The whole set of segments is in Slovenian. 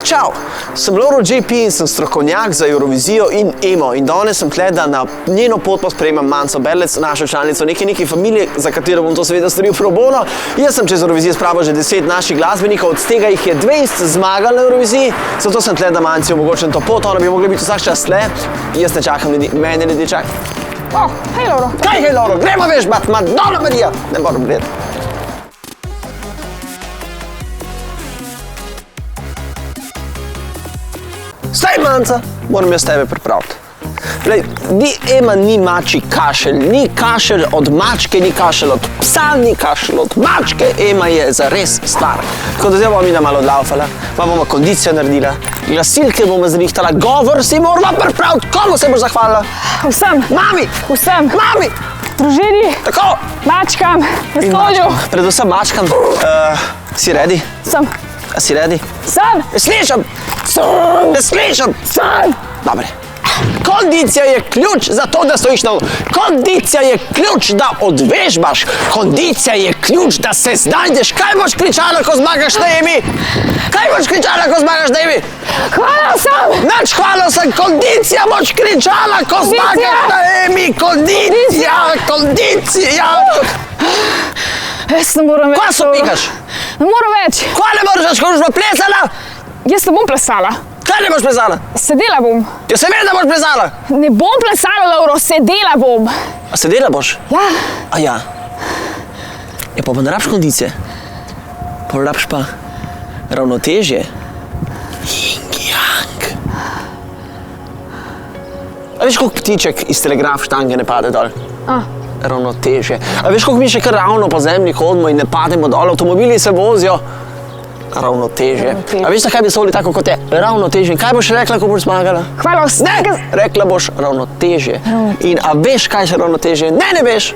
Čau, sem Loro JP in sem strokovnjak za Eurovizijo in EMO in danes sem tle, da na njeno pot pospremam Manco Berlec, našo članico neke familije, za katero bom to seveda storil pro bono. Jaz sem čez Eurovizijo spravil že 10 naših glasbenikov, od tega jih je 20 zmagali na Euroviziji, zato sem tle, da Manci omogočim to pot, ona bi mogla biti vsak čas tle. Jaz ne čakam ljudi, mene ljudi čak. Oh, hej Loro. Kaj hej Loro, gremo vežbat, Madonna Marija, ne moram gledati. Staj, Manca, moram jaz tebe pripraviti. Glej, EMA ni mačji kašelj, ni kašelj od mačke, ni kašelj od psa, ni kašelj od mačke, EMA je zares stvar. Tako da zdaj bomo mi malo odlaufala, bomo kondicijo naredila, glasilke bomo zrihtala, govor si moramo pripraviti, komu se boš zahvalila? Vsem. Mami! Vsem. Mami! Družini. Tako! Mačkam. Vesolju. Predvsem mačkam. Si ready? Sem. A si ready? Sem. Ne slišam! Ne slišam! Sem. Dobre. Kondicija je ključ za to, da stojiš na nogu. Kondicija je ključ, da odvežbaš. Kondicija je ključ, da se znajdeš. Kaj boš kričala, ko zmagaš na EMI? Kaj boš kričala, ko zmagaš na EMI? Hvala sem. Nač hvala sem. Kondicija boš kričala, ko zmagaš na EMI. Kondicija, kondicija. Jaz ne moram več. Kaj so pikaš? Ne moram več. Kaj ne moraš več, ko boš pa plesala? Jaz ne bom plesala. Kaj ne boš plesala? Sedela bom. Ja, seveda boš plesala. Ne bom plesala, Loro, sedela bom. A sedela boš? Ja. A ja. Ja, pa ne rabiš kondicije. Pa rabiš pa ravnotežje. Yin yang. A veš, koliko ptiček iz telegraf štange ne pade dol? Ravnotežje. A veš, koliko mi še kar ravno po zemlji hodimo in ne pademo dol, avtomobili se vozijo? Ravnotežje. A veš, zakaj bi se volili tako kot je? Ravnotežje. Kaj boš rekla, ko boš zmagala? Hvala vsem. Ne, rekla boš ravnotežje. In a veš, kaj je ravnotežje? Ne veš.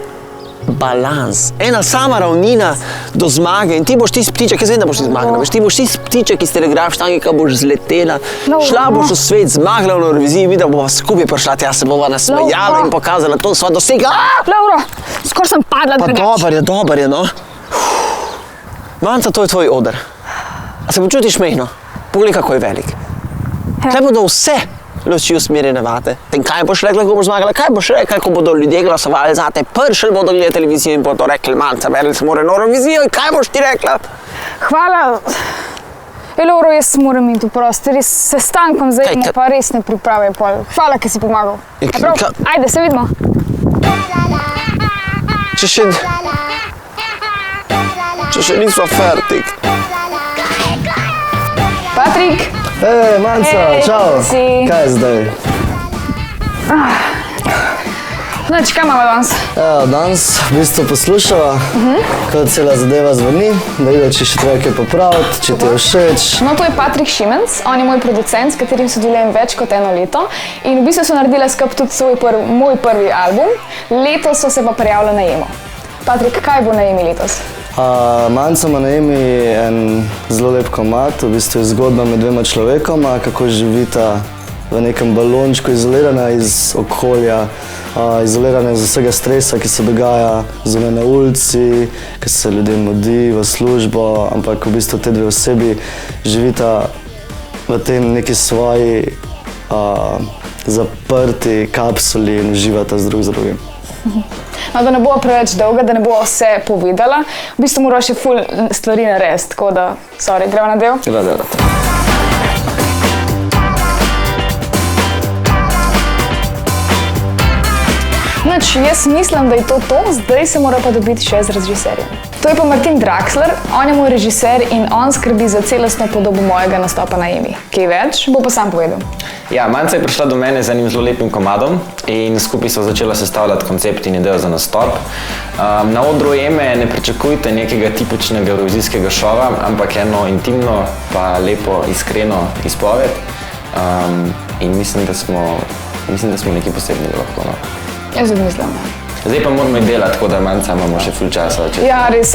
Balans. Ena sama ravnina do zmage in ti boš tisti ptiček, jaz vem, da boš ti zmagala, veš, ti boš tisti ptiček iz telegraf štange, ko boš zletela, šla boš v svet, zmagala v Euroviziji, videla bova skupaj prišla, tja se bova nasmejala in pokazala, to sva dosegla. Lauro, skoraj sem padla drugače. Pa dober je, no. Manca, to je tvoj oder. A se počutiš mehno? Poglej, kako je velik. Kaj bodo vse luči usmerjene vate? In kaj boš rekla, ko boš zmagala? Kaj boš rekla, ko bodo ljudje glasovali zate? Prišli bodo gledati televizijo in bodo rekli, Manca Berlec mora na Eurovizijo. In kaj boš ti rekla? Hvala. Lauro, jaz moram iti v prosti, res se stankom zdaj me pa res ne pripravi pol. Hvala, ki si pomagal. Ajde, se vidimo. Če še nismo fertik. Patrik. Hej, Manca, čau. Kaj je zdaj? Znači, kaj imamo danes? Danes v bistvu poslušava, kot cela zadeva zvoni, da vidijo, če še treba kaj popraviti, če ti je všeč. No, to je Patrik Šimenc, on je moj producent, s katerim sodelujem več kot 1 leto in v bistvu so naredila skupaj tudi moj prvi album. Letos so se pa prijavila na EMO. Patrik, kaj bo na EMI letos? Manca ima na EMI en zelo lep komad, v bistvu je zgodba med 2 človekoma, kako živita v nekem balončku, izolirana iz okolja, izolirana iz vsega stresa, ki se dogaja zunaj na ulici, ki se ljudem mudi v službo, ampak v bistvu te 2 osebi živita v tem neki svoji zaprti kapsuli in uživata z drug z drugim. No, da ne bo preveč dolga, da ne bo vse povedala. V bistvu moraš še ful stvari narediti, tako da, sorry, gremo na del? Rad. Noč, jaz mislim, da je to, zdaj se mora pa dobiti še z režiserjem. To je pa Martin Draxler, on je moj režiser in on skrbi za celostno podobo mojega nastopa na EMI. Kaj več, bo pa sam povedal. Ja, Manca je prišla do mene z enim zelo lepim komadom in skupaj sva začela sestavljati koncept in idejo za nastop. Na odru EME ne pričakujte nekega tipičnega eurovizijskega šova, ampak eno intimno, pa lepo, iskreno izpoved. In mislim, da smo nekaj posebnega lahko. Jaz tudi mislim. Zdaj pa moramo delati, tako da Manca imamo še ful časa. Ja, res,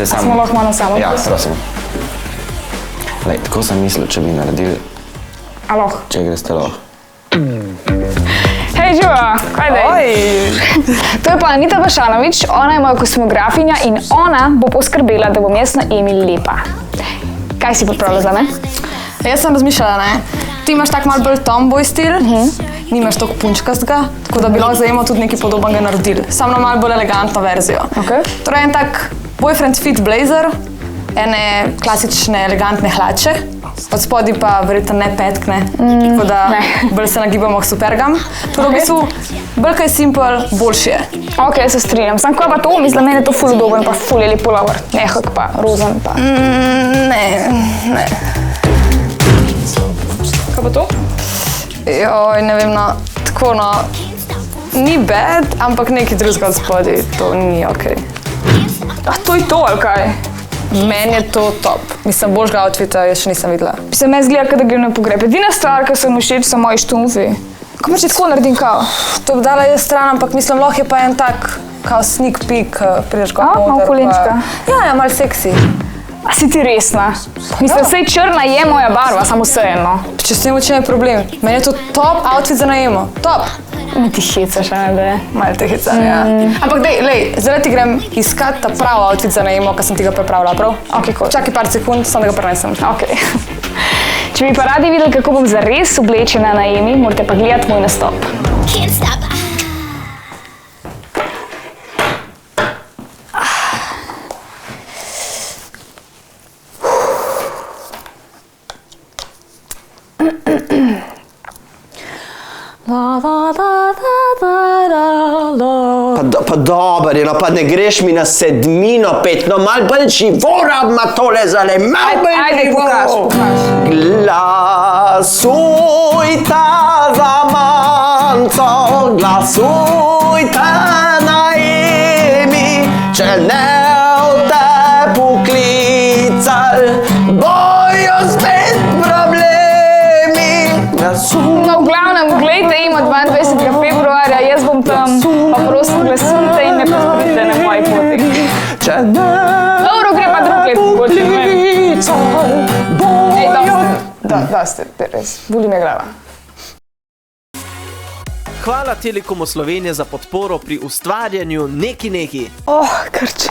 smo lahko malo samo. Ja, prosim. Tako sem mislil, če bi naredili, če greste lahko. Hej, živa, kaj daj? To je pa Anita Vašanovič, ona je moja kosmografinja in ona bo poskrbela, da bom jaz na EMI lepa. Kaj si pripravila za me? Jaz sem razmišljala, ne? Ti imaš tak malo bolj tomboy stil, nimaš toliko punčkastega, tako da bi lahko zajemal tudi nekaj podobnega naredili. Samo na malo bolj elegantno verzijo. Okay. Torej en tak boyfriend fit blazer, ene klasične elegantne hlače, od spodaj pa verjetno ne petkne, tako da bolj se nagibamo k supergam. Tako da v bistvu bolj kaj simpel, boljši je. Ok, se strinjam. Sam kaj pa to? Mislim, meni je to ful udoben, pa ful je polover. Mehak pa, rozen pa. Ne. Kaj pa to? Joj, ne vem, no, tako no, ni bad, ampak nekaj drugega od spodaj, to ni okej. Ah, to je to, ali kaj? Meni je to top. Mislim, božga outfita jaz še nisem videla. Mislim, jaz gleda, da grem na pogreb. Edina stvar, ki se mi všeč, so moji štumfi. Kako pa če tako naredim kao? To bi dala jaz stran, ampak mislim, lahko je pa en tak, kao sneak peek, prideš kot malo moder. kolenčka. Ja, malo seksi. A si ti resna? Mislim, sej črna je moja barva, samo vseeno. Če s tem oči je problem. Meni je to top outfit za najemo. Top. Mi ti hecaš, ne da je. Malo te hecam, ja. Ampak dej, lej, zdaj ti grem iskat ta prav outfit za najemo, ker sem ti ga pripravila, prav? Ok, cool. Čakaj par sekund, samo da ga prenesem. Ok. Če bi pa radi videli, kako bom zares oblečena na Emi, morate pa gledati moj nastop. Can't stop. Pa dober je, no pa ne greš mi na sedmino pet, no mal bolj živora ma tole zale, mal bolj Ajde, pokaž. Glasujta za manco, glasujta na Emi, če ne te poklical, bojo spet problemi. No, v glavnem, gledajte ima 22. februarja, jaz bom tam, pa prosim glasujte in me podprite na moji poti. Če ne Dobro, gre pa drug let, mogoče ne vem. Ej, da ste, res, boli me glava. Hvala Telekomu Slovenije za podporo pri ustvarjanju neki. Oh, krč.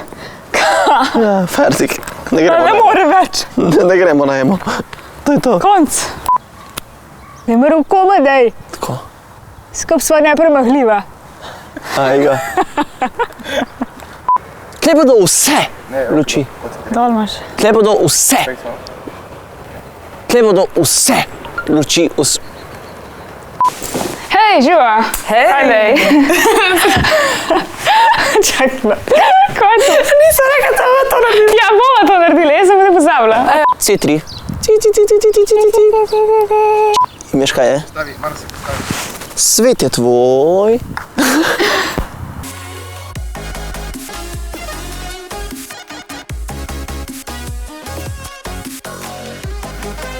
Ja, fertik. Ne gremo Ne more več. Ne gremo na Emo. To je to. Konc. Ne moram koma, daj. Tako. Skup sva najprej mahljiva. Ajga. Tle bodo vse luči. Dol imaš. Tle bodo vse. Tle bodo vse luči. Hej, živa. Hej. Ajde. Čakaj. Kaj je to? Nisem rekla, da bomo to naredili. Ja, bomo to naredili, jaz sem ne pozabila. C3. Veš kaj je? Svet je tvoj.